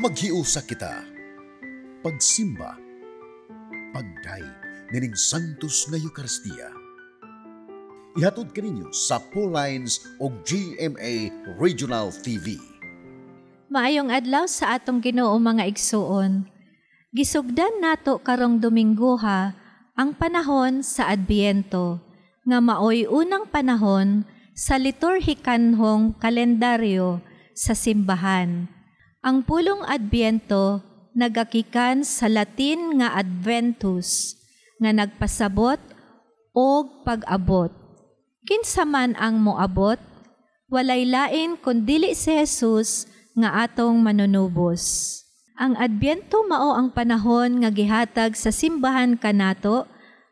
Maghiusa kita, pagsimba, pagdaig nining Santos nga Eucharistia. Ihatod kaninyo sa Paul Lines o GMA Regional TV. Maayong adlaw sa atong Ginoo mga igsuon. Gisugdan nato karong Domingo ha, ang panahon sa Adbiento, nga maoy unang panahon sa liturhikanhong kalendaryo sa simbahan. Ang pulong Adbiento nagakikan sa Latin nga Adventus, nga nagpasabot og pag-abot. Kinsa man ang moabot, walay lain kundili si Jesus nga atong manunubos. Ang Adbiento mao ang panahon nga gihatag sa simbahan kanato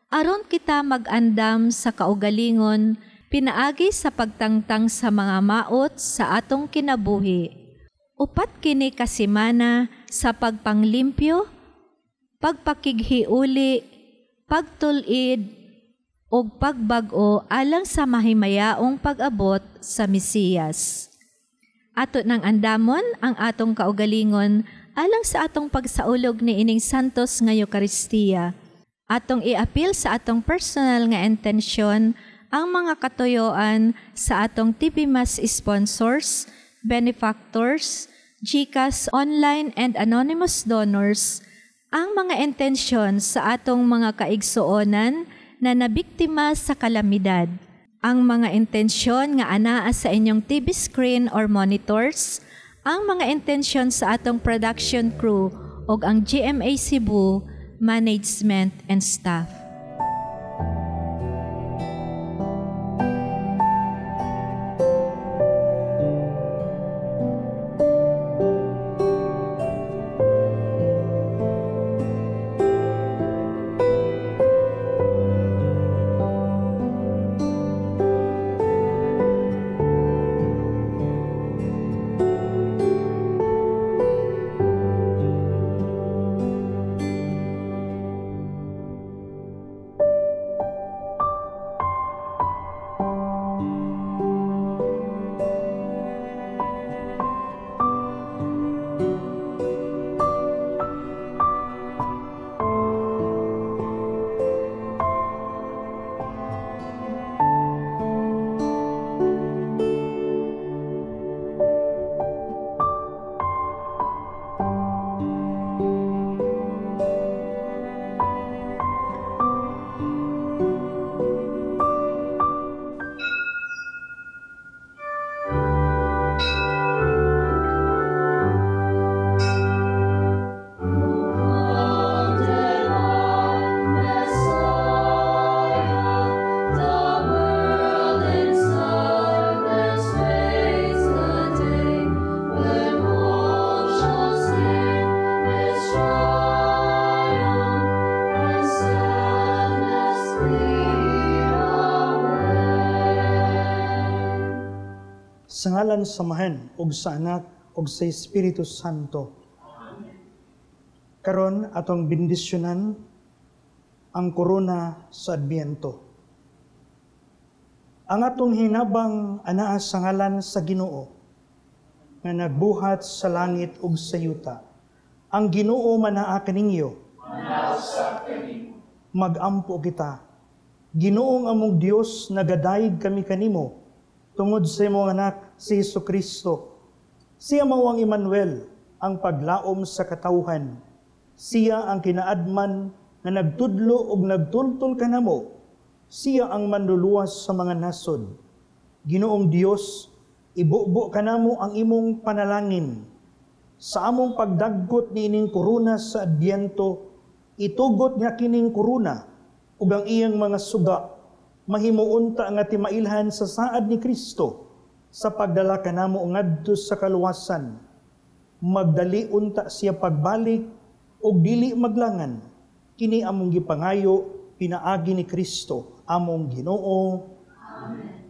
aron kita mag-andam sa kaugalingon pinaagi sa pagtangtang sa mga maot sa atong kinabuhi. Upat kini ka semana sa pagpanglimpyo, pagpakighiuli, pagtulid ug pagbag-o alang sa mahimayaong pag-abot sa Mesiyas. Ato nang andamon ang atong kaugalingon alang sa atong pagsaulog ni ining Santos nga Eucharistia. Atong i-appeal sa atong personal nga intensyon ang mga katuyoan sa atong TV Mass sponsors, benefactors, GCash online and anonymous donors, ang mga intensyon sa atong mga kaigsuonan na nabiktima sa kalamidad. Ang mga intensyon nga anaa sa inyong TV screen or monitors, ang mga intensyon sa atong production crew o ang GMA Cebu, management and staff. Sa ngalan samahan ug sa Anak ug sa Espiritu Santo. Karon atong bendisyonan ang korona sa Adbiento. Ang atong hinabang anaa sa ngalan sa Ginoo nga nagbuhat sa langit ug sa yuta. Ang Ginoo manaa kaninyo. Magampo kita. Ginoong among Dios nagadayeg kami kanimo tungod sa imong anak si Jesucristo. Siya mao ang Emmanuel, ang paglaom sa katawhan. Siya ang kinaadman na nagtudlo ug nagtultol kanamo. Siya ang manluluwas sa mga nasod. Ginoong Dios, ibubo kanamo ang imong panalangin. Sa among pagdaggot niining korona sa Adbiento, itugot nga kining korona ug ang iyang mga suga mahimuunta nga timailhan sa saad ni Kristo sa pagdala kanamo ngadto sa kaluwasan. Magdali unta siya pagbalik ug dili maglangan. Kini among gipangayo pinaagi ni Kristo among Ginoo. Amen.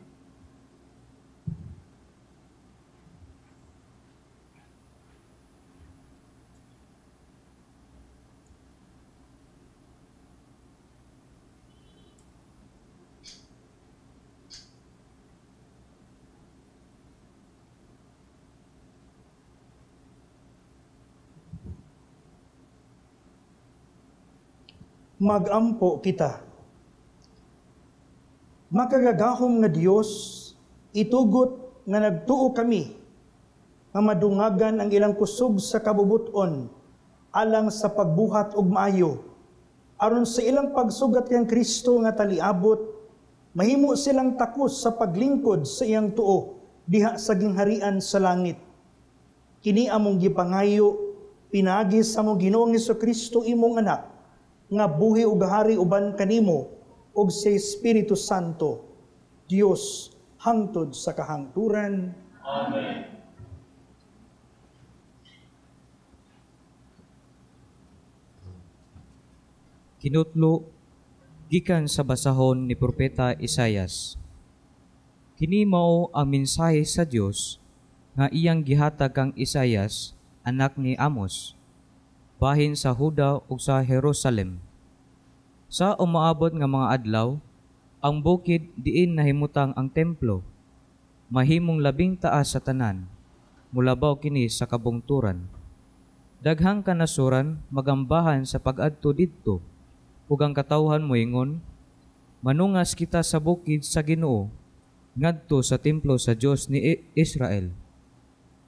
magampo kita. Makagagahom nga Dios, itugot nga nagtuo kami, nga madungagan ang ilang kusog sa kabubuton, alang sa pagbuhat ug maayo, aron sa ilang pagsugat kang Kristo nga taliabot, mahimo silang takos sa paglingkod sa iyang tuo, diha sa gingharian sa langit. Kini among gipangayo, pinagi sa among Ginoong Jesucristo imong anak, nga buhi ug hari uban kanimo, ug sa Espiritu Santo, Dios hangtod sa kahangturan. Amen. Kinutlo, gikan sa basahon ni Propeta Isaias. Kini mao ang mensahe sa Dios nga iyang gihatag kang Isaias, anak ni Amos, bahin sa Huda ug sa Jerusalem. Sa umaabot nga mga adlaw, ang bukid diin nahimutang ang templo, mahimong labing taas sa tanan, mulabaw kini sa kabungturan. Daghang kanasuran magambahan sa pag-adto didto, ug ang katawhan moingon, manungas kita sa bukid sa Ginoo, ngadto sa templo sa Dios ni Israel.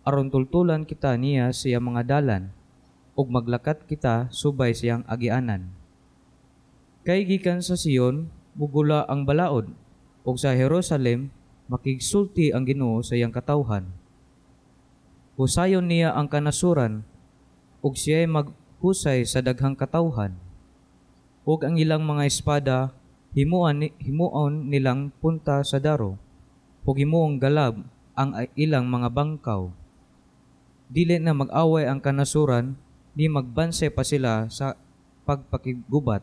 Aron tultulan kita niya sa iyang mga dalan, ug maglakat kita subay siyang agianan. Kay gikan sa Sion, mugula ang balaod, ug sa Jerusalem, makigsulti ang Ginoo sa iyang katawhan. Husayon niya ang kanasuran, ug siya'y maghusay sa daghang katawhan. Ug ang ilang mga espada, himuon nilang punta sa daro, ug himuong galab ang ilang mga bangkaw. Dili na mag-away ang kanasuran, ni magbanse pa sila sa pagpakigubat.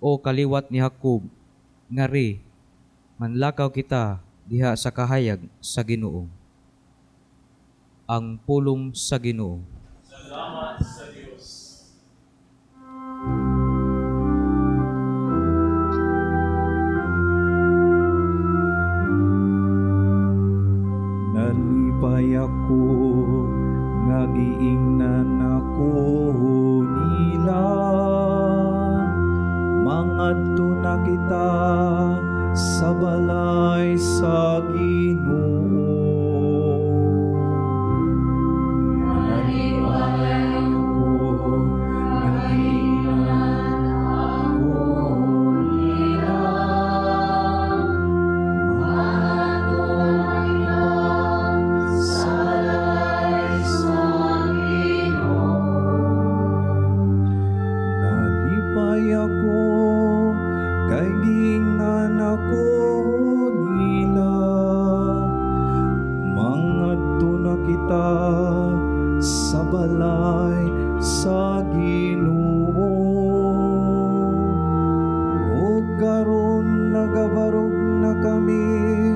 O kaliwat ni Jacob, ngari, manlakaw kita diha sa kahayag sa Ginoo. Ang pulong sa Ginoo. Salamat sa Diyos. Nalipay ako, nga giingnan ako nila. Mangadto na kita sa balay sa Ginoo. Nalipay ako, nga giingnan ako nila. Mangadto na kita sa balay sa Ginoo. Nalipay ako, kay giingnan ako nila. Mangadto na kita sa balay sa Ginoo. Ug karon nagabarog na kami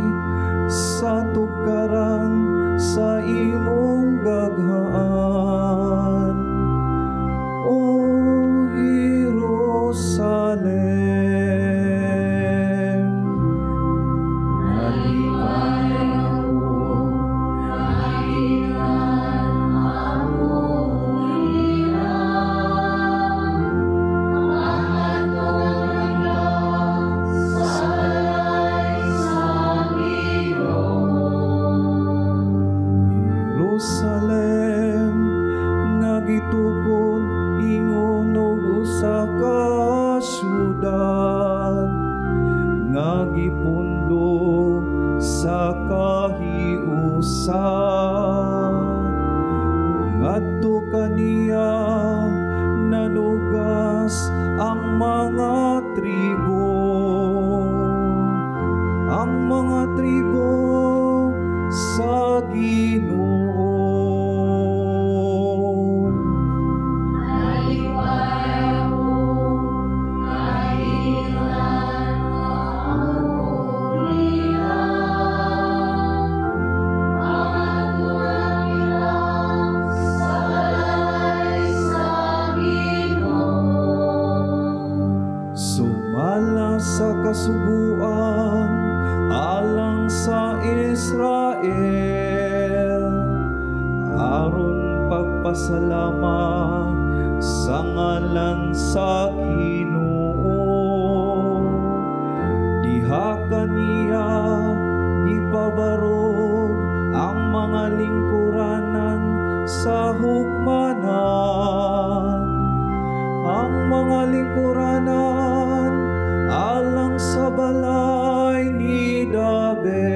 sa tukaran sa imong gaghaan, O Jerusalem. Nalipay ako, kailan ako nila. Mangadto na kita sa balay sa Ginoo. Jerusalem, nagitukod ingon og usa ka syudad, nga gipundo sa kahiusan. Ngadto kaniya nalugas ang mga tribo, sa Ginoo. Sumala sa kasubuan alang sa Israel, aron pagpasalamat sa ngalan sa Ginoo. Diha kaniya ipabarog ang mga lingkuranan sa hukmanan, ang mga lingkuranan alang sa balay ni David.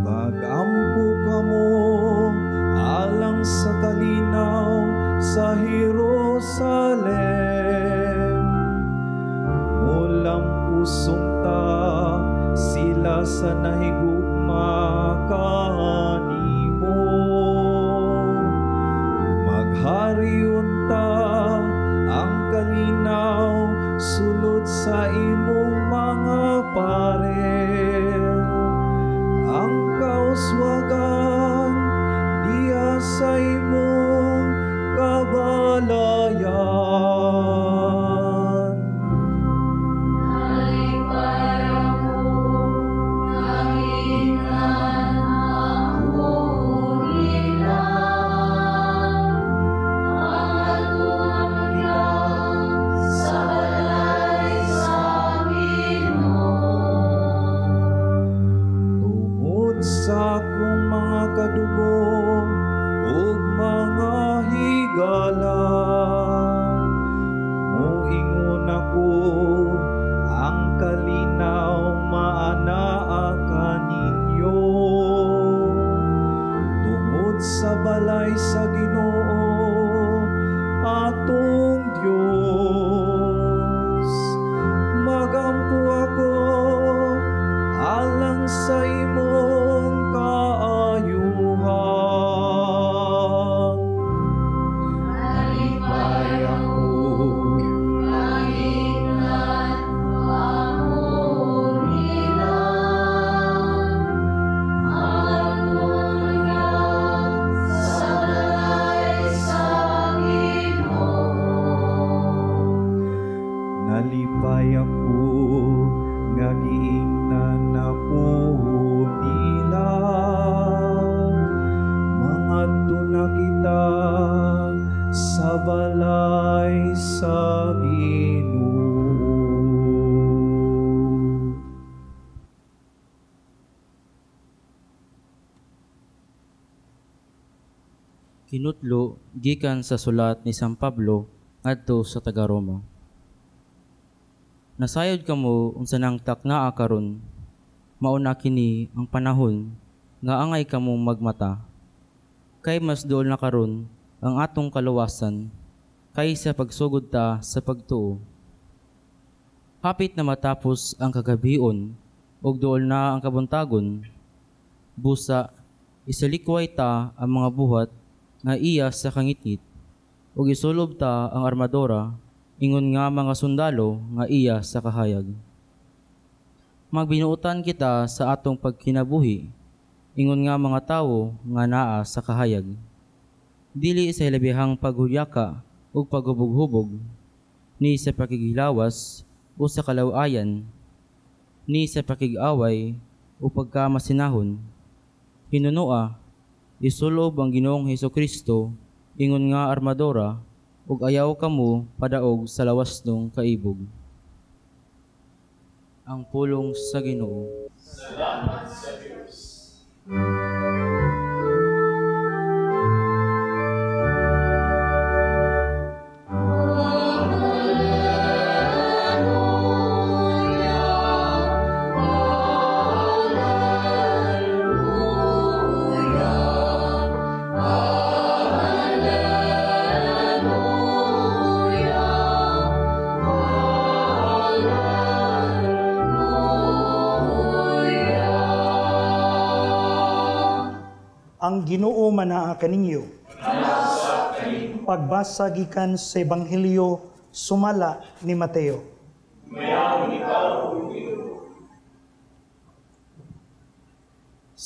Magampo kamo alang sa kalinaw sa Jerusalem. Mulang pusong ta sila sa nahigugma kanimo. Maghariyon ta ang kalinaw sulod sa imong mga parel. Ang kauswagan diya sa imong kabalayan. Tungod sa akong mga kadugo ug mga higala, muingon ako ang kalinaw maanaa kaninyo. Tungod sa balay sa Ginoo atong Dios, magampo ako alang sa imong kaayuhan. Alipay ako kaingnan among ilang, matulungan sa balay sa Ginoo. Nalipay ako nga giingnan ako nila, mangadto na kita sa balay sa Ginoo. Kinutlo gikan sa sulat ni San Pablo ngadto sa taga-Roma. Nasayod kamo unsa nang taknaa karon, mauna kini ang panahon nga angay kamong magmata. Kay mas duol na karon ang atong kaluwasan kaysa pagsugod ta sa pagtuo. Hapit na matapos ang kagabion ug duol na ang kabuntagon. Busa isalikway ta ang mga buhat nga iya sa kangitngit ug isulob ta ang armadura ingon nga mga sundalo nga iya sa kahayag. Magbinuutan kita sa atong pagkinabuhi, ingon nga mga tawo nga naa sa kahayag. Dili sa hilabihang paghulyaka o paghubog-hubog, ni sa pakigilawas o sa kalawayan, ni sa pakig-away o pagkamasinahon. Hinunua, isulob ang Ginoong Hesukristo, ingon nga armadura, ug ayaw kamo padaog sa lawas ng kaibog. Ang pulong sa Ginoo. Salamat sa Diyos. Ang Ginoo manaa kaninyo. Pagbasa gikan sa Ebanghelyo sumala ni Mateo.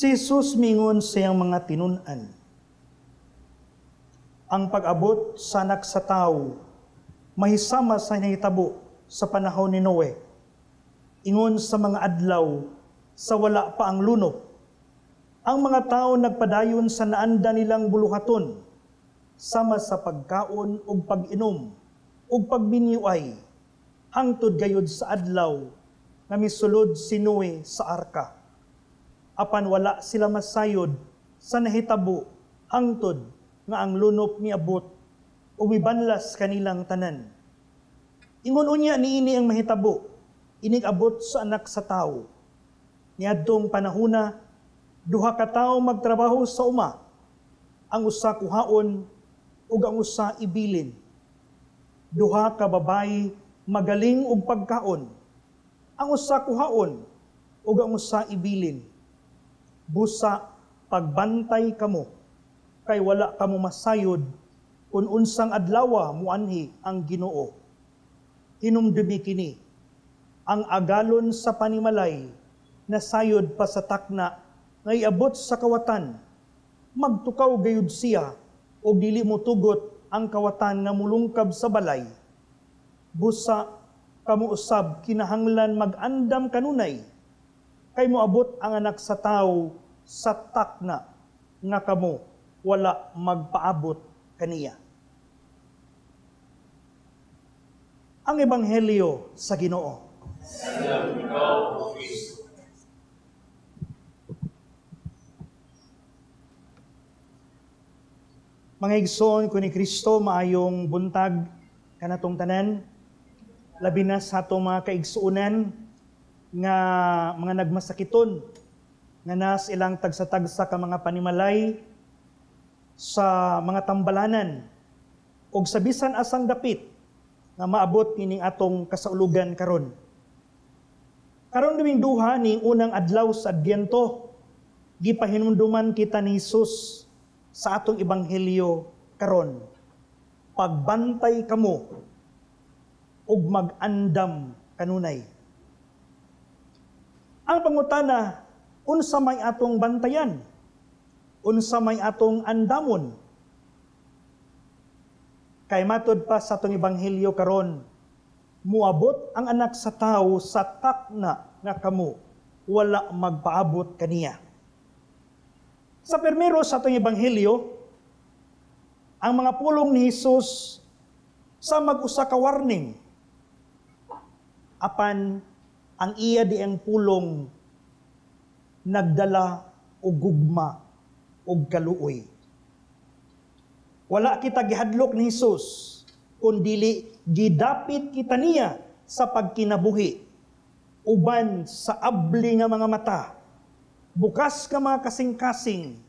Si Jesus mingon siyang mga tinunan. Ang pag-abot sa anak sa tao, mahisama sa nahitabo sa panahon ni Noe. Ingon sa mga adlaw, sa wala pa ang lunok. Ang mga tao nagpadayon sa naanda nilang buluhaton, sama sa pagkaon ug pag-inom, ug pagbiniway, hangtod gayud sa adlaw, nga misulod si Noe sa arka. Apan wala sila masayod sa nahitabo, hangtod nga ang lunok niabot, ug mibanlas kanilang tanan. Ingon unya niini ang mahitabo, inig-abot sa anak sa tao. Niadtong panahona, duha ka tawo magtrabaho sa uma, ang usa kuhaon ug ang usa ibilin. Duha ka babayi magaling og pagkaon, ang usa kuhaon ug ang usa ibilin. Busa pagbantay kamo, kay wala kamo masayod kung unsang adlawa muanhi ang Ginoo. Hinumdumi kini, ang agalon sa panimalay, nasayod pa sa takna, ngay abot sa kawatan, magtukaw gayud siya, o dili mo tugot ang kawatan nga mulungkab sa balay. Busa, kamo usab kinahanglan mag-andam kanunay, kay moabot ang anak sa tao sa takna, nga kamo wala magpaabot kaniya. Ang Ebanghelyo sa Ginoo. Salamat ikaw, O Kristo. Mga igsoon ko ni Kristo, maayong buntag kanatong tanan, labi na sa atong mga kaigsuunan nga mga nagmasakiton, nga nas ilang tagsa-tagsa ka mga panimalay sa mga tambalanan, ug sa bisan asang dapit, nga maabot kining atong kasaulugan karon. Karon duming duha ning unang adlaw sa Adbyento, gipahinumduman kita ni Jesus sa atong ebanghelyo karon. Pagbantay kamo ug mag-andam kanunay. Ang pangutana, unsa may atong bantayan? Unsa may atong andamon? Kay matod pa sa atong ebanghelyo karon, muabot ang anak sa tao sa takna nga kamo, wala magpaabot kaniya. Sa permero sa atong ebanghelyo, ang mga pulong ni Jesus sa mag-usa ka warning, apan ang iya di ang pulong nagdala og gugma og kaluoy. Wala kita gihadlok ni Jesus, kundili gidapit kita niya sa pagkinabuhi, uban sa abli nga mga mata, bukas ka mga kasing-kasing,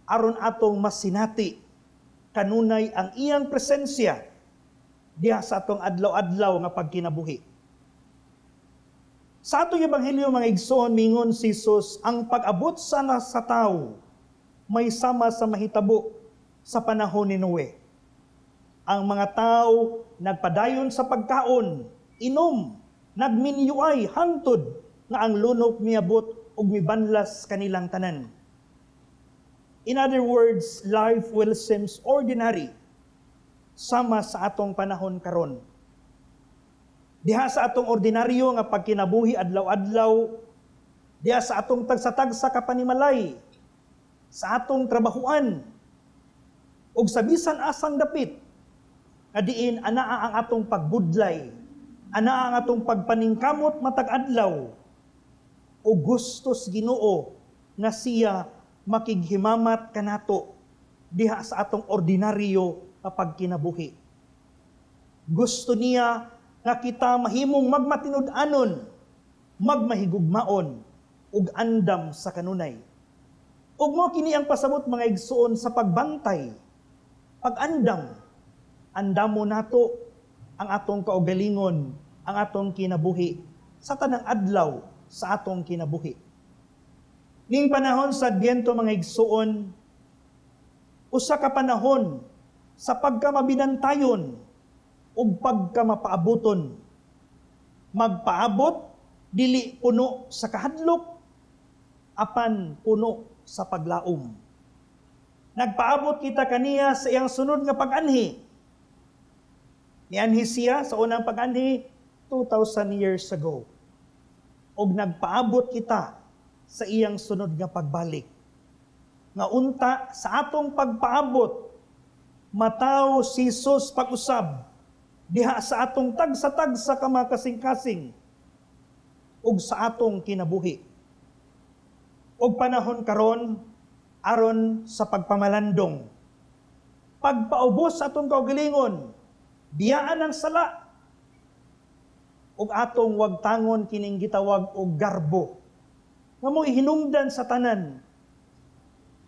aron atong masinati, kanunay ang iyang presensya, diha sa atong adlaw-adlaw nga pagkinabuhi. Sa atong ebanghelyo mga igsoon, mingon si Jesus, ang pag-abot sana sa tao, may sama sa mahitabo, sa panahon ni Noe. Ang mga tao nagpadayon sa pagkaon, inom, nagminyuay, hangtod, nga ang lunok miabot ug mibanlas kanilang tanan. In other words, life will seems ordinary, sama sa atong panahon karon. Diha sa atong ordinaryo nga pagkinabuhi adlaw-adlaw, diha sa atong tagsa-tagsa kapanimalay, sa atong trabahuan, ug sa bisan asang dapit, nga diin anaa ang atong pagbudlay, anaa ang atong pagpaningkamot matag adlaw, ug gustos Ginoo nga siya makighimamat kanato diha sa atong ordinaryo nga pagkinabuhi. Gusto niya nga kita mahimong magmatinud-anon, magmahigugmaon, ug andam sa kanunay. Ug mo kini ang pasabot mga igsuon sa pagbantay, pag-andam, andamo nato ang atong kaugalingon, ang atong kinabuhi, sa tanang adlaw sa atong kinabuhi. Ning panahon sa Adbyento mga igsuon, usa ka panahon sa pagkamabinantayon ug pagkamapaabuton. Magpaabot, dili puno sa kahadlok, apan puno sa paglaom. Nagpaabot kita kaniya sa iyang sunod nga pag-anhi. Nianhi siya sa unang pag-anhi 2,000 years ago. Og nagpaabot kita sa iyang sunod nga pagbalik. Nga unta sa atong pagpaabot, mataw si Jesus pag-usab, diha sa atong tagsa-tagsa kamakasing-kasing, ug sa atong kinabuhi. Og panahon karon aron sa pagpamalandong. Pagpaubos sa atong kaugalingon, biyaan ang sala, ug atong wagtangon kining gitawag og garbo, nga mo ihinungdan sa tanan,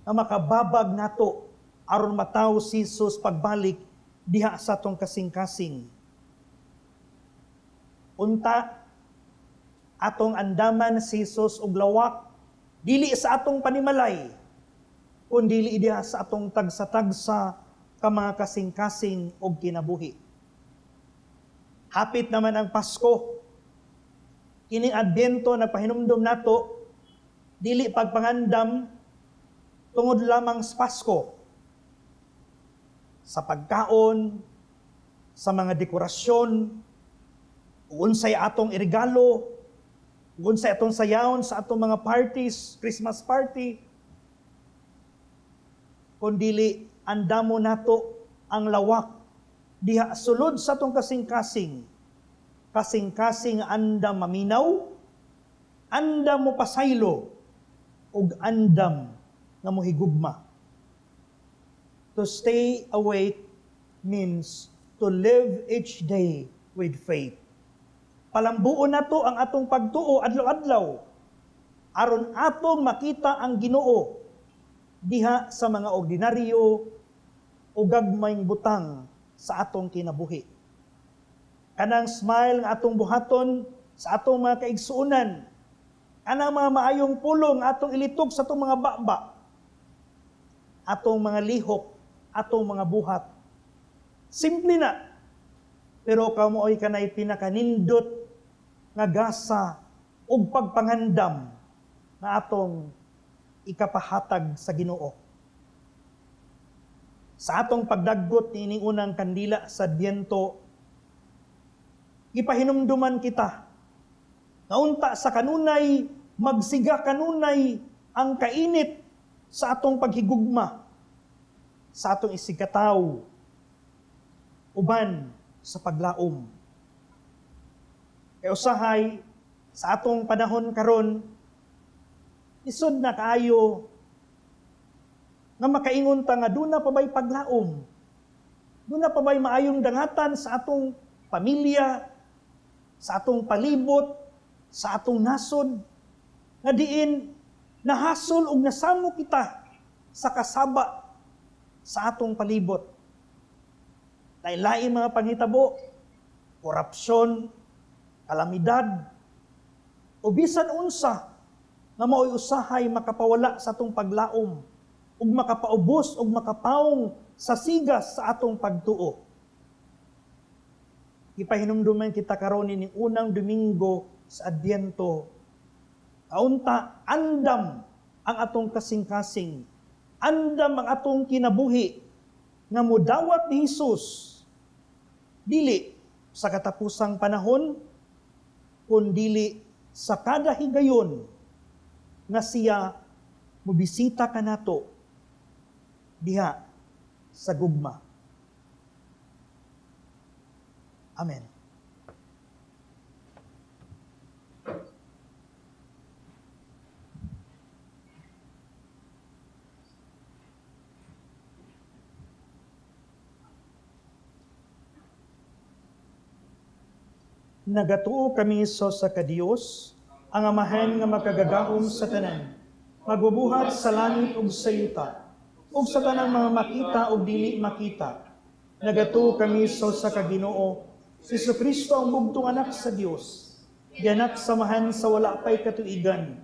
nga makababag nato aron mataw si Jesus pagbalik diha sa atong kasing-kasing. Unta, atong andaman si Jesus og lawak, dili sa atong panimalay, kundi dili diha sa atong tagsa-tagsa ka mga kasing-kasing og kinabuhi. Hapit naman ang Pasko. Kining Adbento na pahinumdom nato, dili pagpangandam tungod lamang sa Pasko. Sa pagkaon, sa mga dekorasyon, unsay atong irigalo, unsay atong sayawon sa atong mga parties, Christmas party, kundili andamo nato ang lawak diha sulod sa atong kasing-kasing. Kasing-kasing andam maminaw, andam mo pasaylo, ug andam nga mohigugma. To stay awake means to live each day with faith. Palambuon nato ang atong pagtuo adlaw-adlaw aron atong makita ang Ginoo diha sa mga ordinaryo o gagmayng butang sa atong kinabuhi. Kanang smile nga atong buhaton sa atong mga kaigsuonan, kanang mga maayong pulong atong ilitok sa atong mga baba, atong mga lihok, atong mga buhat. Simple na, pero kamuoy kanay pinakanindot nga gasa ug pagpangandam na atong ikapahatag sa Ginoo. Sa atong pagdaggot niining unang kandila sa Adbento, ipahinumduman kita nga unta sa kanunay, magsiga kanunay ang kainit sa atong paghigugma, sa atong isigataw, uban sa paglaom. Kaya usahay, sa atong panahon karon, isod na kaayo nga makaingon ta nga duna pa bay paglaom, duna pa bay maayong dangatan sa atong pamilya, sa atong palibot, sa atong nasod, nga diin nahasol ug nasamo kita sa kasaba sa atong palibot. Lain-lain mga panghitabo, korupsyon, kalamidad, o bisan unsa nga mao'y usahay makapawala sa atong paglaom, ug makapaubos ug makapaong sa sigas sa atong pagtuo. Ipahinumduman kita karon ni unang Domingo sa Adbento. Kaunta andam ang atong kasing-kasing, andam ang atong kinabuhi nga modawat ni Hesus, dili sa katapusang panahon, kundili sa kada higayon nga siya mobisita kanato diha sa gugma. Amen. Nagatuo kami sa kadiyos, ang amahan nga makagagahom sa tanan, magbubuhat sa langit ug sa yuta, ug sa tanang mga makita ug dili makita. Nagatuo kami sa Ginoo, si Jesucristo ang bugtong anak sa Dios, gianak samahan sa wala pay katuigan,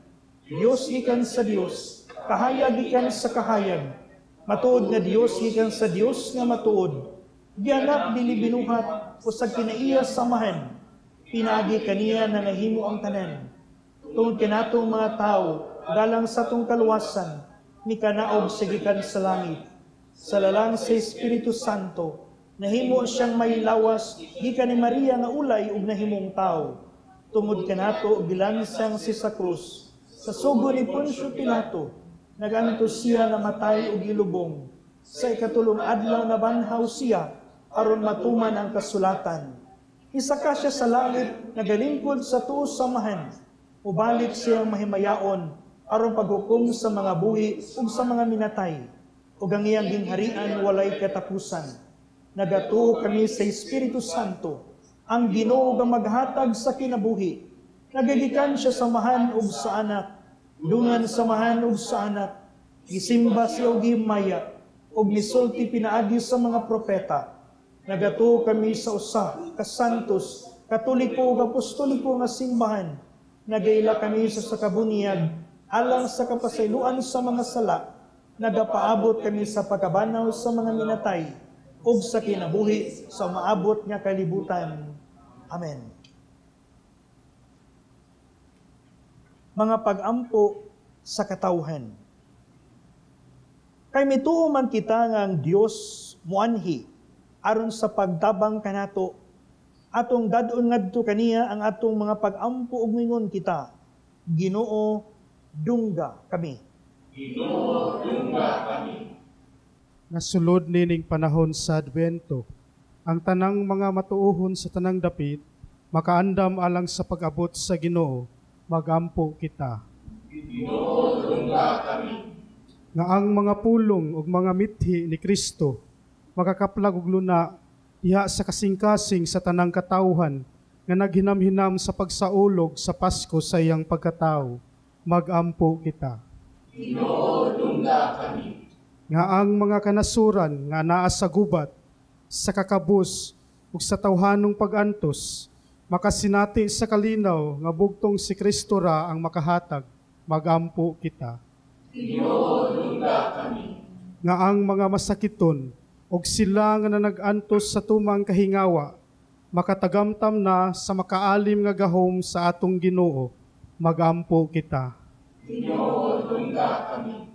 Dios gikan sa Dios, kahayag gikan sa kahayag, matuod nga Dios gikan sa Dios nga matuod, gianak dili binuhat, usag kinaiya samahan, pinagi kaniya na nahimo ang tanan. Tungod kanatong mga tao, galang sa tong kaluwasan, ni kanaog sigikan sa langit. Sa lalang sa Espiritu Santo, nahimo siyang may lawas, gikan ni Maria nga ulay ug nahimong tao. Tungod kanato gilansang si sa krus. Sa sugo ni Poncio Pilato, nagantos siya namatay ug gilubong. Sa ikatulong adlaw na banhaw siya, aron matuman ang kasulatan. Isaka siya sa langit, nagalingkod sa tuos samahan. Ubalik siyang mahimayaon, aron paghukom sa mga buhi ug sa mga minatay. Ug ang iyang gingharian walay katapusan. Nagatuo kami sa Espiritu Santo, ang Ginoo nga maghatag sa kinabuhi. Nagagikan siya sa mahan ug sa anak, dungan sa mahan ug sa anak. Gisimba siya ug gihimaya, ug misulti pinaagi sa mga propeta. Nagatuo kami sa usa ka santos, katoliko ug apostoliko nga simbahan. Nagaila kami sa sakabunyag, alang sa kapasayloan sa mga sala. Nagapaabot kami sa pagkabanaw sa mga minatay, ug sa kinabuhi sa maabot nga kalibutan. Amen. Mga pag-ampo sa katawhan. Kay mituo man kita nga ang Dios muanhi aron sa pagtabang kanato, atong dadon ngadto kaniya ang atong mga pag-ampo ug mingon kita, Ginoo, dungga kami. Ginoo, dungga kami. Nasulod nining panahon sa Advento, ang tanang mga matuohon sa tanang dapit, makaandam alang sa pag-abot sa Ginoo, magampo kita. Ginoo, dungga kami. Nga ang mga pulong ug mga mithi ni Kristo, makakaplag og luna, diha sa kasing-kasing sa tanang katawhan, nga naghinam-hinam sa pagsaulog sa Pasko sa iyang pagkatao, magampo kita. Ginoo, dungga kami. Nga ang mga kanasuran nga naa sa gubat, sa kakabus, ug sa tawhanong pag-antos, makasinati sa kalinaw nga bugtong si Kristo ra ang makahatag, magampo kita. Ginoo, dungga kami. Nga ang mga masakiton, ug sila nga nanag-antos sa tumang kahingawa, makatagamtam na sa makaalim nga gahom sa atong Ginoo, magampo kita. Ginoo, dungga kami.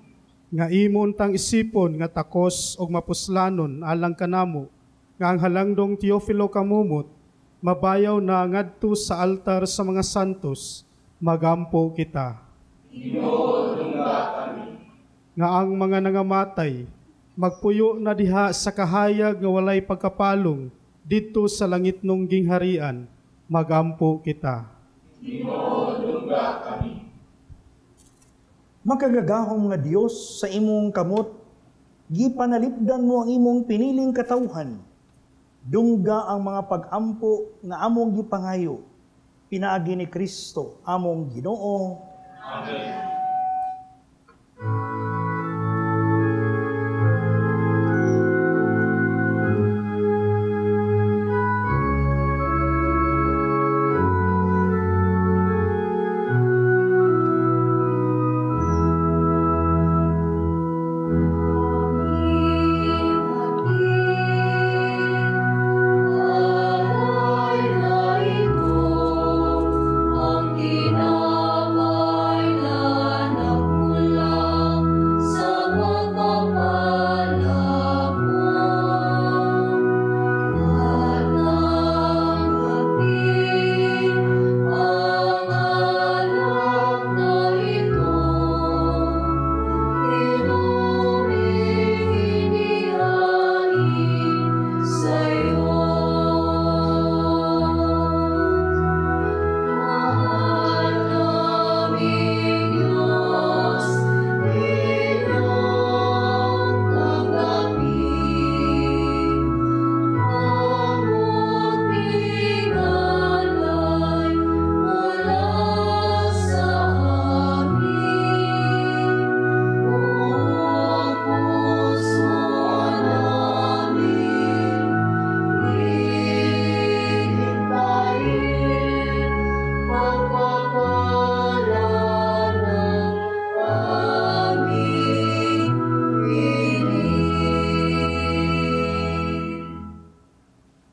Nga imon tang isipon nga takos og mapuslanon alang kanamo, nga ang halangdong Teofilo kamumot, mabayaw na ngadto sa altar sa mga santos, magampo kita. Ginoo, dungga kami. Nga ang mga nangamatay, magpuyo na diha sa kahayag nga walay pagkapalong, dito sa langitnong gingharian, magampo kita. Ginoo, dungga kami. Makagagahom nga Dios sa imong kamot, gipanalipdan mo ang imong piniling katawhan. Dungga ang mga pag-ampo nga among gipangayo. Pinaagi ni Kristo among Ginoo. Amen.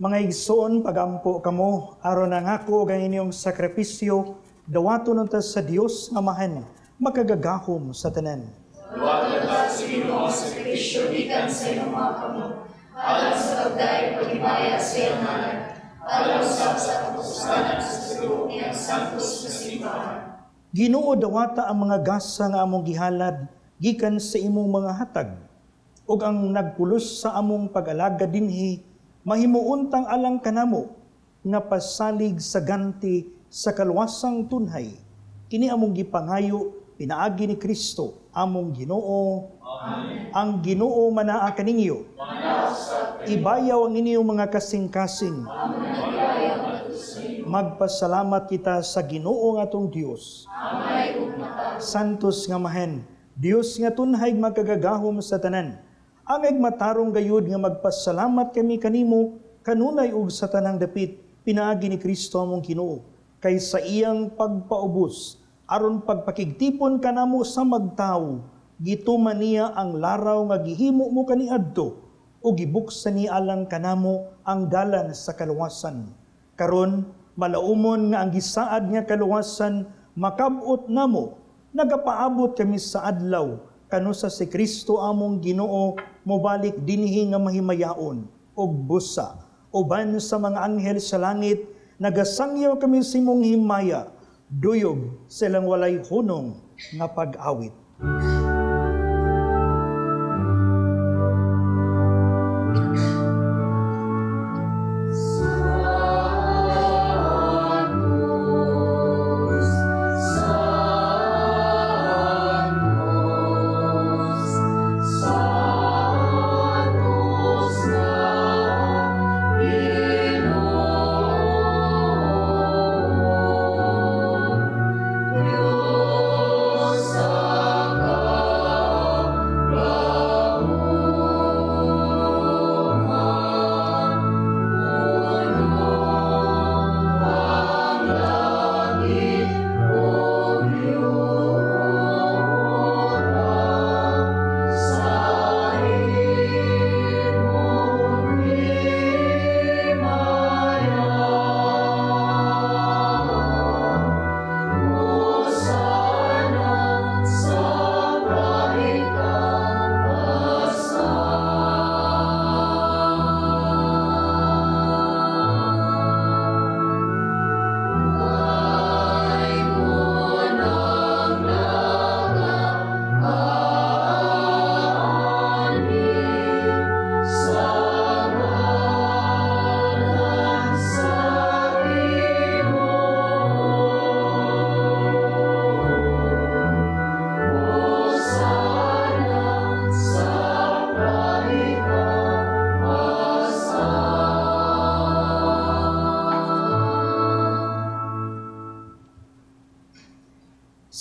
Mga igsoon, pagampo kamo, aron ang ako ang inyong sakripisyo, dawato nunta sa Dios nga mahan, makagagahom sa tanan. Huwag lagat sa Ginoo ang sakripisyo gikan sa imong mga kamot, alang sa pagdayeg pagibaya sa iyang ngalan, alang sa kapustanan sa siguro niyang santos na simbahan. Ginoo, dawata ang mga gasa nga among gihalad gikan sa imong mga hatag, ug ang nagpulos sa among pag-alaga dinhi mahimuuntang alang kanamo nga pasalig sa ganti sa kaluwasang tunhay. Kini among gipangayo pinaagi ni Kristo among Ginoo. Amen. Ang Ginoo manaa kaninyo. Ibayaw ang inyong mga kasing-kasing. Magpasalamat kita sa Ginoo nga atong Dios. Santos nga mahen, Dios nga tunhay magkagagahom sa tanan. Ang matarong gayud nga magpasalamat kami kanimo kanunay ug sa tanang dapit pinaagi ni Kristo among Ginoo kay sa iyang pagpaubos aron pagpakigtipon kanamo sa magtawo gituman niya ang laraw nga gihimo mo kaniadto ug gibuksan ni alang kanamo ang dalan sa kaluwasan. Karon malaumon nga ang gisaad nga kaluwasan makab-ot namo nagapaabot kami sa adlaw kano sa si Kristo among Ginoo mobalik dinhi nga mahimayaon og busa uban sa mga anghel sa langit nagasangyaw kami sa imong himaya duyog silang walay hunong nga pag-awit.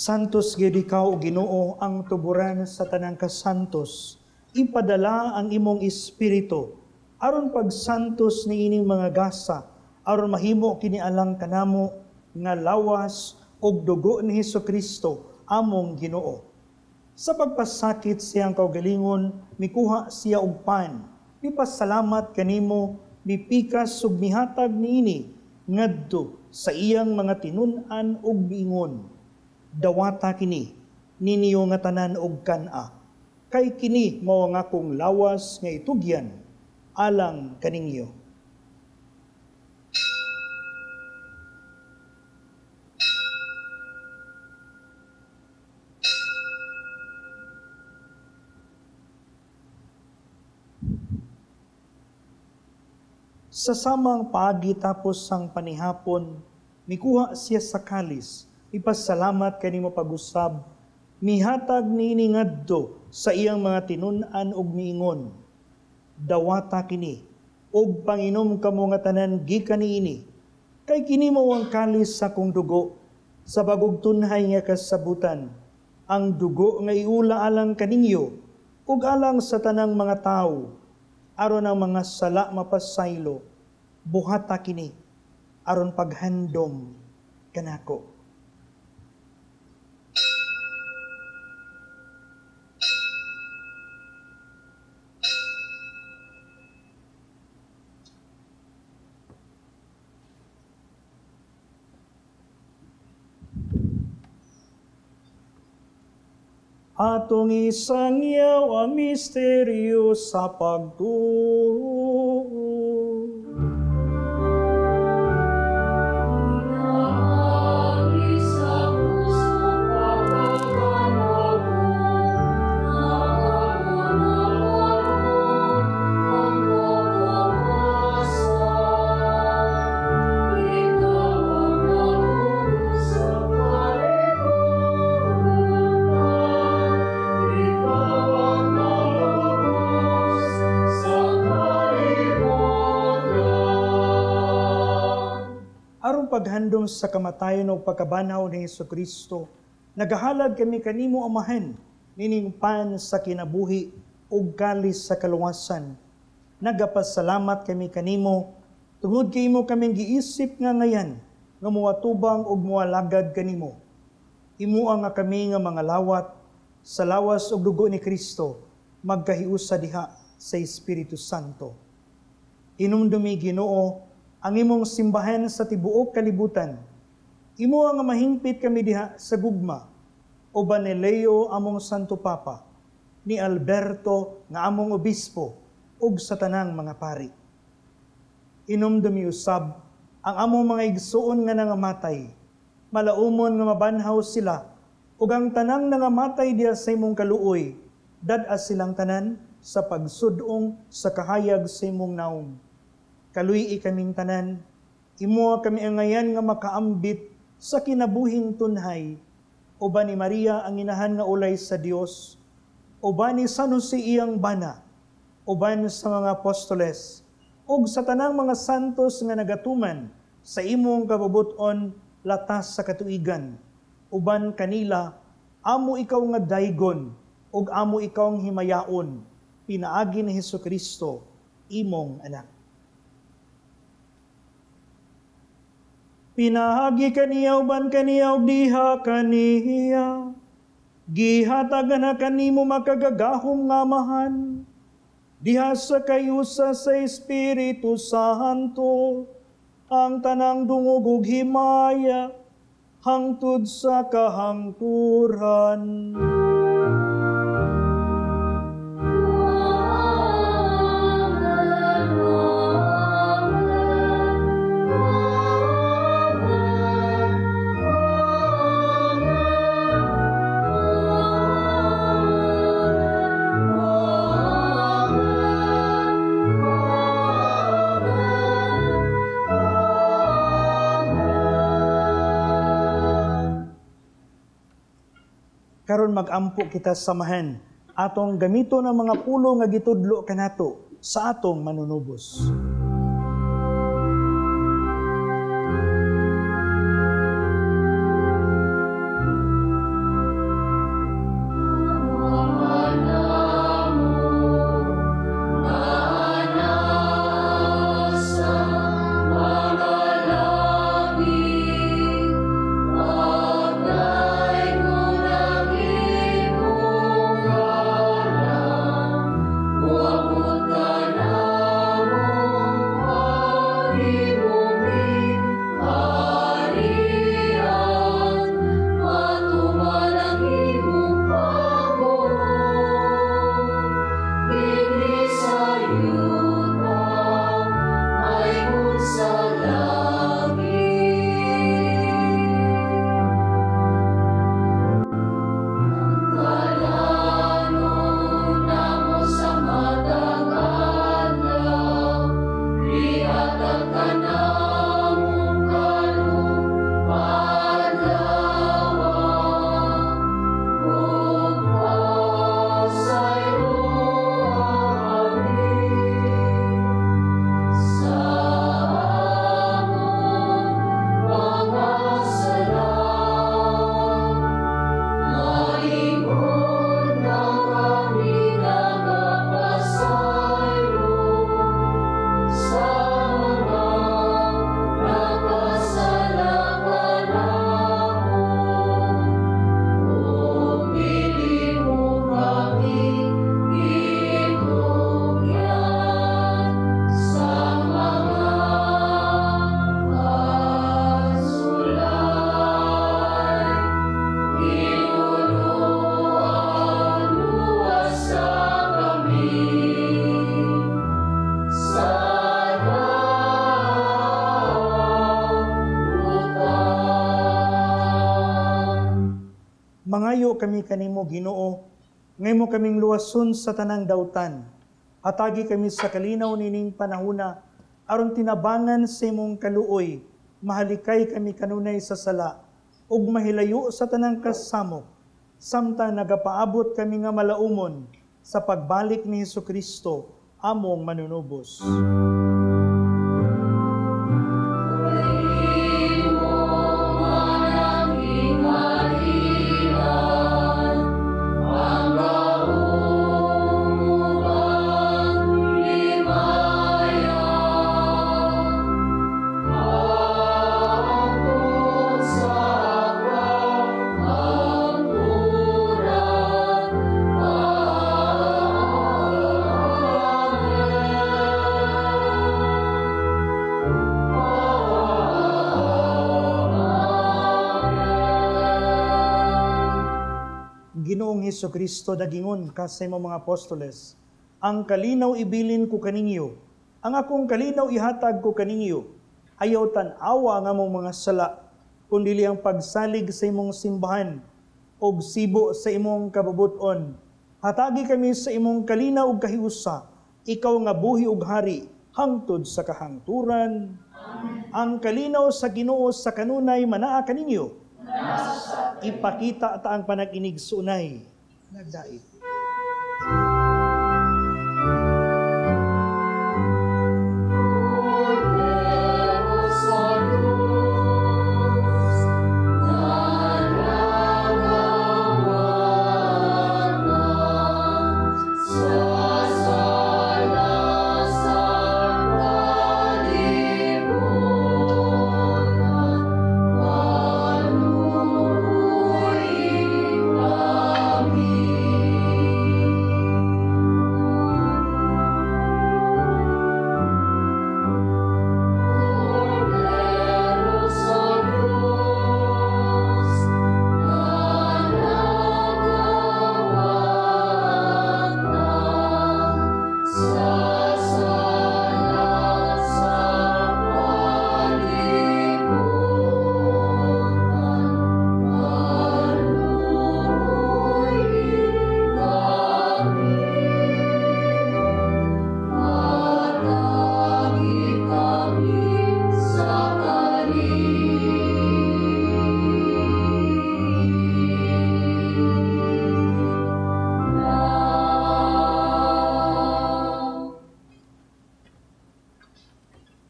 Santos gid ikaw, Ginoo, ang tuburan sa tanang kasantos. Ipadala ang imong espiritu aron pagsantos ni ining mga gasa, aron mahimo kini alang kanamo nga lawas ug dugo ni Hesukristo among Ginoo. Sa pagpasakit siyang kaugalingon, mikuha siya og pan. Mipasalamat kanimo, mipikas ug mihatag niini ngadto sa iyang mga tinun-an ug biingon. Dawata kini ninyo nga tanan og kana, kay kini mao nga akong lawas nga itugyan alang kaninyo. Sa samang paagi tapos sang panihapon, mikuha siya sa kalis, ipasalamat kanimo pag-usab, mihatag niini ngadto sa iyang mga tinun-an ug miingon. Dawata kini ug panginom kamo nga tanan gikan niini, kay kini mao ang kalis sa kong dugo, sa bagog tunhay nga kasabutan, ang dugo nga iula alang kaninyo ug alang sa tanang mga tawo, aron ang mga sala mapasaylo. Buhata kini aron paghandom kanako. Atong isangyaw ang misteryo sa pagtuo. Paghandom sa kamatayon o pagkabanaw ni Jesucristo, nagahalad kami kanimo amahan, nining pan sa kinabuhi ug kalis sa kaluwasan. Nagapasalamat kami kanimo, tungod kay imo kaming giisip nga ngayan, nga muwatubang ug muwalagad kanimo. Imo nga kami nga mga lawat, sa lawas ug dugo ni Kristo, magkahiusa diha sa Espiritu Santo. Inumdumi Ginoo, ang imong simbahan sa tibuok kalibutan. Imo nga mahingpit kami diha sa gugma, uban ni Leo among Santo Papa, ni Alberto nga among obispo, ug sa tanang mga pari. Inumdumi usab ang among mga igsuon nga nangamatay, malaumon nga mabanhaw sila, ug ang tanang nangamatay diha sa imong kaluoy, dad-as silang tanan sa pagsudong sa kahayag sa imong naong. Kaluy kaming tanan, imo kami angayan nga makaambit sa kinabuhing tunhay, uban ni Maria ang inahan nga ulay sa Dios, uban ni San Jose iyang bana, uban sa mga apostoles, ug sa tanang mga santos nga nagatuman sa imong kabubuton latas sa katuigan, uban kanila, amo ikaw nga daygon, ug amo ikaw ang himayaon, pinaagi ni Jesucristo, imong anak. Pinahagi kaniya uban kaniya ug diha kaniya. Gihatagan na kanimo makagagahom nga amahan. Diha sa kayusa sa Espiritu Santo, ang tanang dungog ug himaya, hangtod sa kahangturan. Karon mag-ampo kita samahan atong gamito ng mga pulo nga gitudlo kanato sa atong manunubos. Wabut ka na mo Mangayo kami kanimo, Ginoo, ngay mo kaming luwason sa tanang dawtan. Atagi kami sa kalinaw nining panahuna, aron tinabangan sa imong kaluoy, mahalikay kami kanunay sa sala, ug mahilayo sa tanang kasamok, samtang nagapaabot kami nga malaumon sa pagbalik ni Hesukristo, among manunubos. Ginoong Hesukristo, dagingon ka sa imong mga apostoles, ang kalinaw ibilin ko kaninyo, ang akong kalinaw ihatag ko kaninyo, ayaw tan-awa nga mong mga sala, kundili ang pagsalig sa imong simbahan, og sibo sa imong kabubuton. Hatagi kami sa imong kalinaw ug kahiusa, ikaw nga buhi ug hari, hangtod sa kahangturan. Amen. Ang kalinaw sa Ginoo sa kanunay manaa kaninyo, ipakita ta ang panag-inig sunay. Nagdait.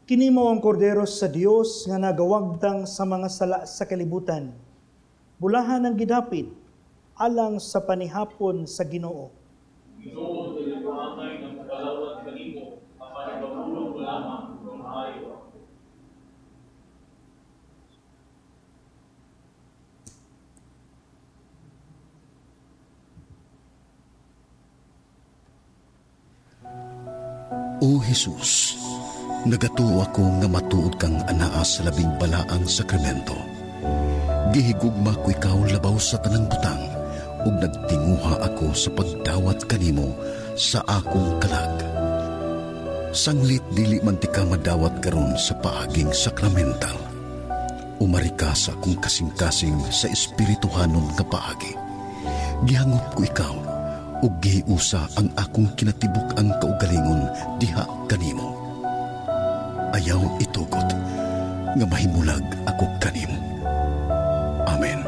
Kini mao ang kordero sa Dios nga nagawagtang sa mga sala sa kalibutan. Bulahan ang gidapit alang sa panihapon sa Ginoo. Ginoo, dilipaangay ng kalawat kanimo, apan ipamulong mo lamang kung maayo. O Jesus, nagatuo ako nga matuod kang anaa sa labing balaang sakramento. Gihigugma ko ikaw labaw sa tanang butang, ug nagtinguha ako sa pagdawat kanimo sa akong kalag. Sanglit dili man ti ka madawat karon sa paaging sakramental. Umari ka sa akong kasing-kasing sa espirituhanon nga paagi. Gihangop ko ikaw, ug gihiusa ang akong kinatibuk ang kaugalingon diha kanimo. Ayaw itugot nga mahimulag ako kanimo. Amen.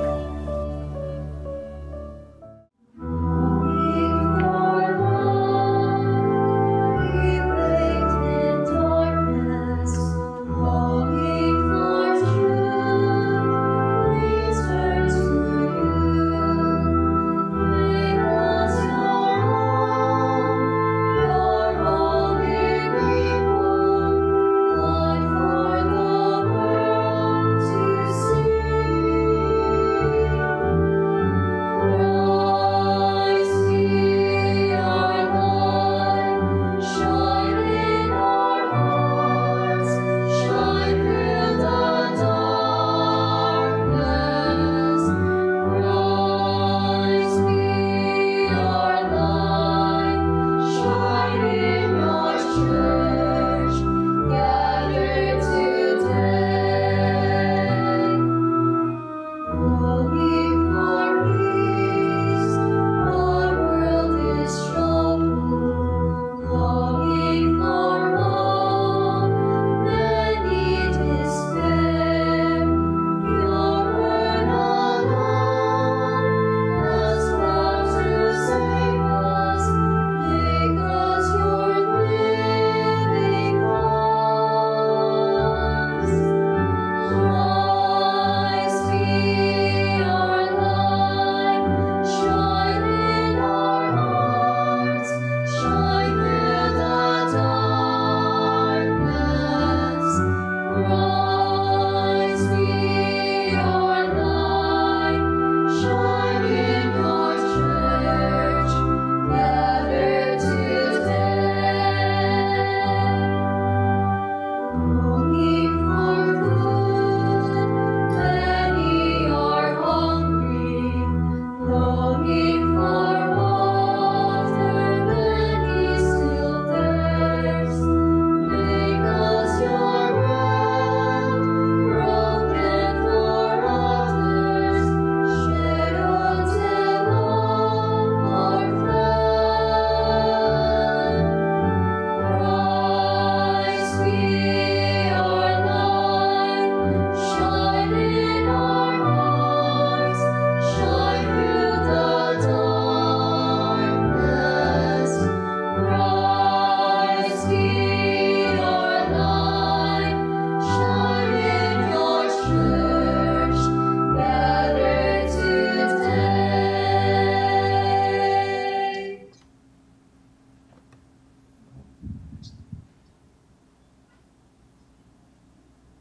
To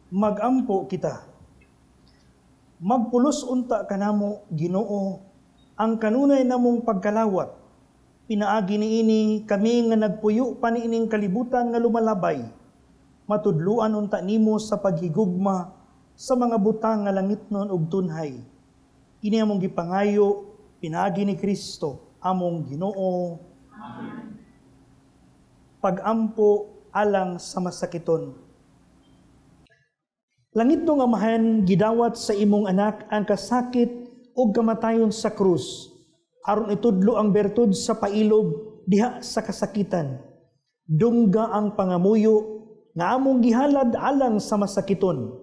Magampo kita. Magpulos unta kanamo, Ginoo, ang kanunay namong pagkalawat. Pinaagi niini kami nga nagpuyo pa niining kalibutan nga lumalabay. Matudluan unta nimo sa paghigugma sa mga butang nga langitnon ug tunhay. Kini among gipangayo, pinaagi ni Kristo, among Ginoo. Amen. Pagampo alang sa masakiton. Langit no nga amahan, gidawat sa imong anak ang kasakit o kamatayon sa krus, aron itudlo ang bertud sa pailog diha sa kasakitan. Dungga ang pangamuyo nga among gihalad alang sa masakiton.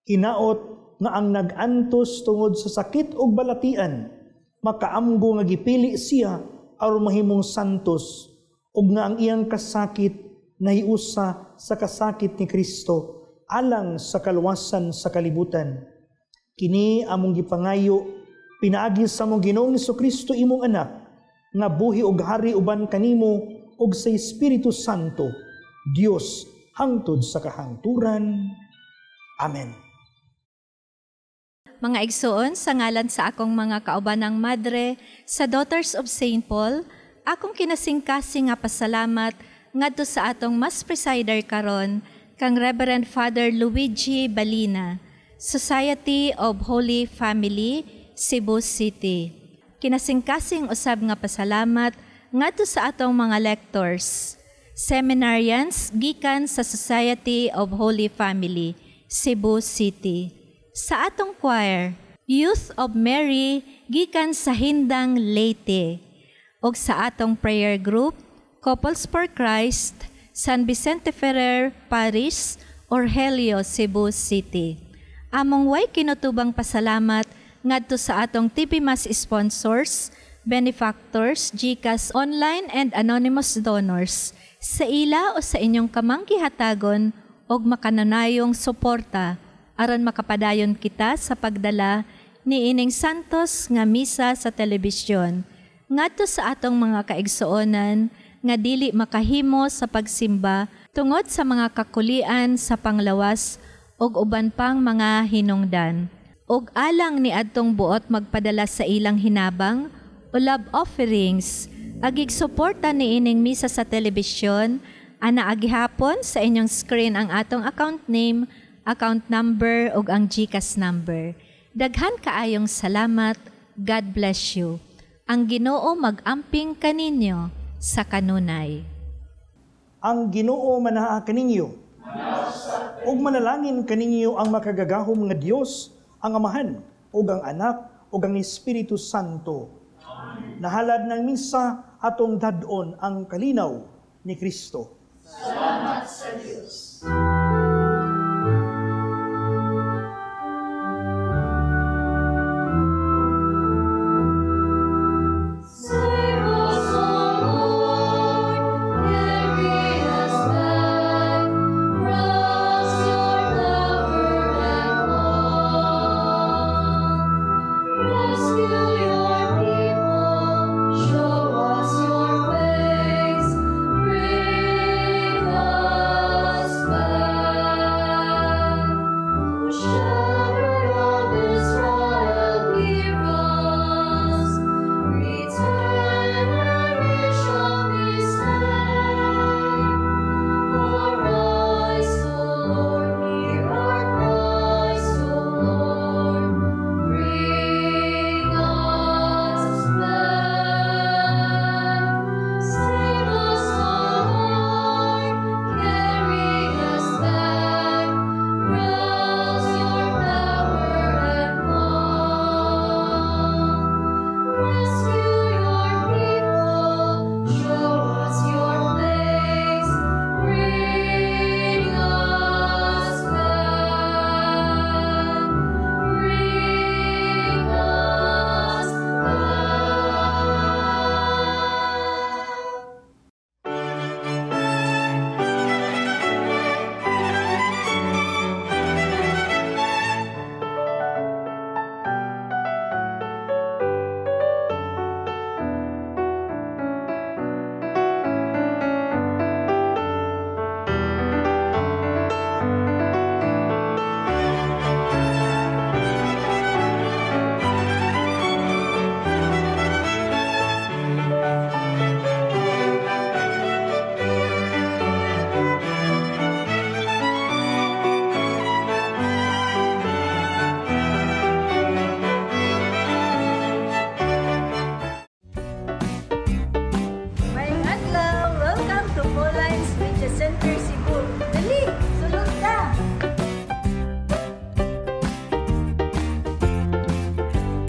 Hinaot nga ang nag-antos tungod sa sakit o balatian, makaamgo nga gipili siya aron mahimong santos, ug nga ang iyang kasakit nahiusa sa kasakit ni Kristo, alang sa kaluwasan sa kalibutan. Kini among gipangayo, pinaagi sa among Ginoong Jesucristo imong anak, nga buhi ug hari uban kanimo ug sa Espiritu Santo, Dios hangtod sa kahangturan. Amen. Mga igsoon, sa ngalan sa akong mga kaubanang madre, sa Daughters of St. Paul, akong kinasingkasing nga pasalamat ngadto sa atong mas presider karon, kang Reverend Father Luigi Balina, Society of Holy Family, Cebu City. Kinasingkasing usab nga pasalamat ngadto sa atong mga lectors, seminarians gikan sa Society of Holy Family, Cebu City. Sa atong choir, Youth of Mary gikan sa Hindang Leyte, ug sa atong prayer group, Couples for Christ, San Vicente Ferrer Parish, Orhelio, Cebu City. Among way kinutubang pasalamat ngadto sa atong TV Mas sponsors, benefactors, GCash online and anonymous donors, sa ila o sa inyong kamangkihatagon og makananayong suporta aron makapadayon kita sa pagdala ni ining santos nga misa sa telebisyon ngadto sa atong mga kaigsuonan nga dili makahimo sa pagsimba tungod sa mga kakulian sa panglawas ug uban pang mga hinungdan. Ug alang ni adtong buot magpadala sa ilang hinabang o love offerings, agig suporta ni ining misa sa telebisyon, ana agihapon sa inyong screen ang atong account name, account number ug ang GCash number. Daghan kaayong salamat. God bless you. Ang Ginoo mag-amping kaninyo sa kanunay. Ang Ginoo manaha kaninyo, ug manalangin kaninyo ang makagagahom nga Dios, ang Amahan, ug ang Anak, ug ang Espiritu Santo. Amen. Nahalad ng misa atong dadon ang kalinaw ni Kristo. Salamat sa Diyos. Show us your face, bring us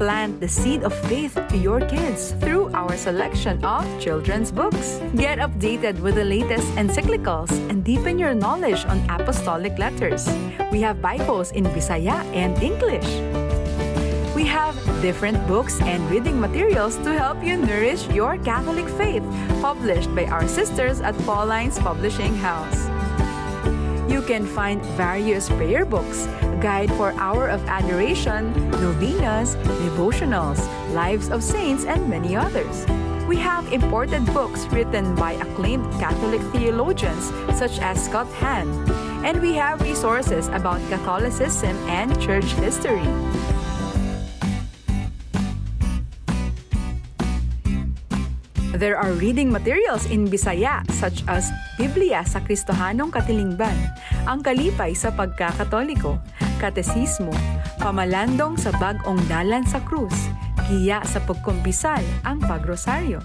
Plant the seed of faith to your kids through our selection of children's books. Get updated with the latest encyclicals and deepen your knowledge on apostolic letters. We have Bibles in Bisaya and English. We have different books and reading materials to help you nourish your Catholic faith, published by our sisters at Pauline's Publishing House. You can find various prayer books, a guide for Hour of Adoration, novenas, devotionals, Lives of Saints, and many others. We have imported books written by acclaimed Catholic theologians such as Scott Hahn, and we have resources about Catholicism and church history. There are reading materials in Bisaya such as Biblia sa Kristohanong Katilingban, Ang Kalipay sa Pagkakatoliko, Katesismo, Pamalandong sa Bag-ong Dalan sa Krus, Giya sa Pagkumpisal, Ang Pagrosaryo.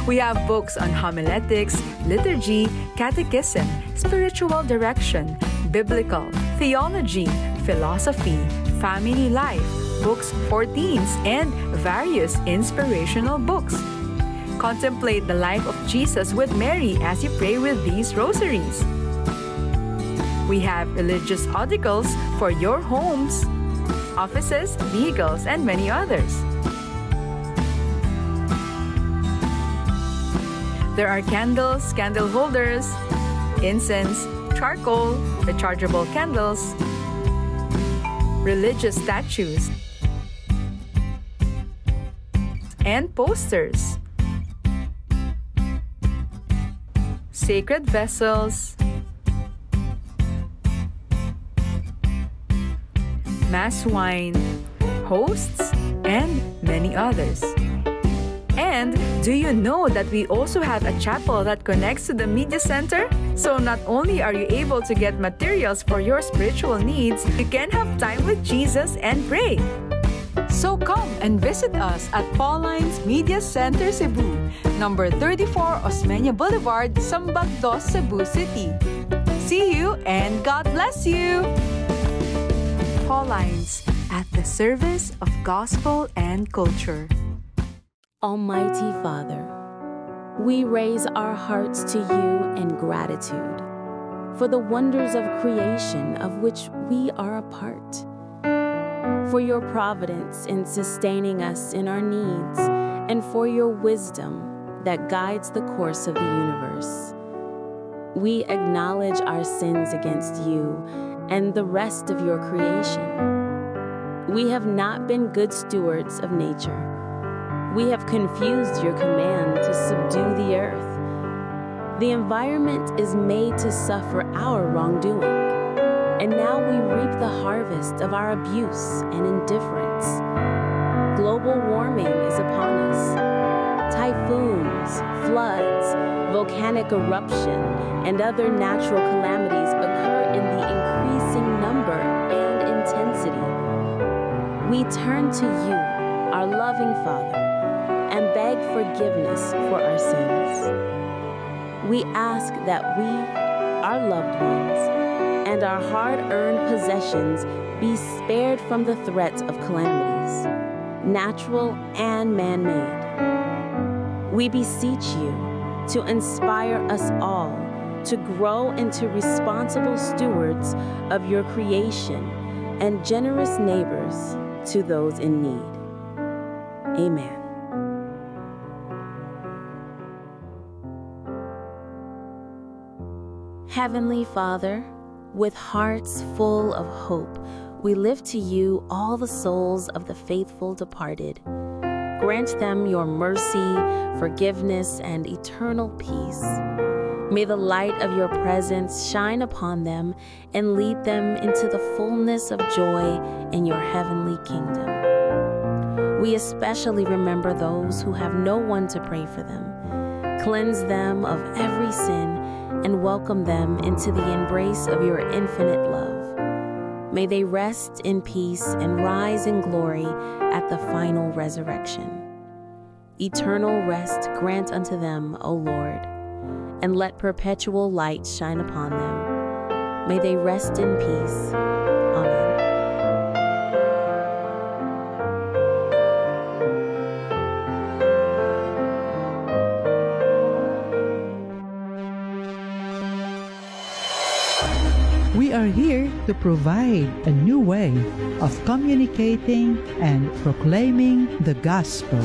We have books on homiletics, liturgy, catechism, spiritual direction, biblical, theology, philosophy, family life, books for teens, and various inspirational books. Contemplate the life of Jesus with Mary as you pray with these rosaries. We have religious articles for your homes, offices, vehicles, and many others. There are candles, candle holders, incense, charcoal, rechargeable candles, religious statues, and posters. Sacred vessels, mass wine, hosts, and many others. And do you know that we also have a chapel that connects to the media center? So not only are you able to get materials for your spiritual needs, you can have time with Jesus and pray. So come and visit us at Pauline's Media Center Cebu, number 34 Osmeña Boulevard, Sambag 2, Cebu City. See you and God bless you! Pauline's, at the service of gospel and culture. Almighty Father, we raise our hearts to you in gratitude for the wonders of creation of which we are a part, for your providence in sustaining us in our needs, and for your wisdom that guides the course of the universe. We acknowledge our sins against you and the rest of your creation. We have not been good stewards of nature. We have confused your command to subdue the earth. The environment is made to suffer our wrongdoing, and now we reap the harvest of our abuse and indifference. Global warming is upon us. Typhoons, floods, volcanic eruption, and other natural calamities occur in the increasing number and intensity. We turn to you, our loving Father, and beg forgiveness for our sins. We ask that we, our loved ones, and our hard-earned possessions be spared from the threats of calamities, natural and man-made. We beseech you to inspire us all to grow into responsible stewards of your creation and generous neighbors to those in need. Amen. Heavenly Father, with hearts full of hope, we lift to you all the souls of the faithful departed. Grant them your mercy, forgiveness, and eternal peace. May the light of your presence shine upon them and lead them into the fullness of joy in your heavenly kingdom. We especially remember those who have no one to pray for them. Cleanse them of every sin and welcome them into the embrace of your infinite love. May they rest in peace and rise in glory at the final resurrection. Eternal rest grant unto them, O Lord, and let perpetual light shine upon them. May they rest in peace. Amen. We are here to provide a new way of communicating and proclaiming the gospel.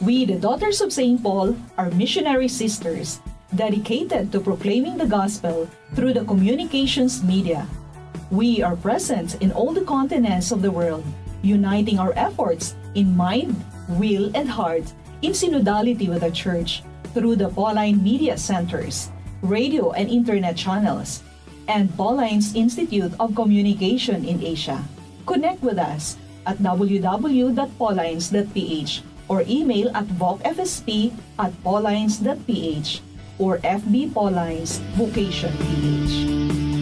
We, the Daughters of St. Paul, are missionary sisters dedicated to proclaiming the gospel through the communications media. We are present in all the continents of the world, uniting our efforts in mind, will, and heart in synodality with the Church through the Pauline Media Centers, radio and internet channels, and Pauline's Institute of Communication in Asia. Connect with us at www.paulines.ph or email at vocfsp@paulines.ph or FB Paulines Vocation PH.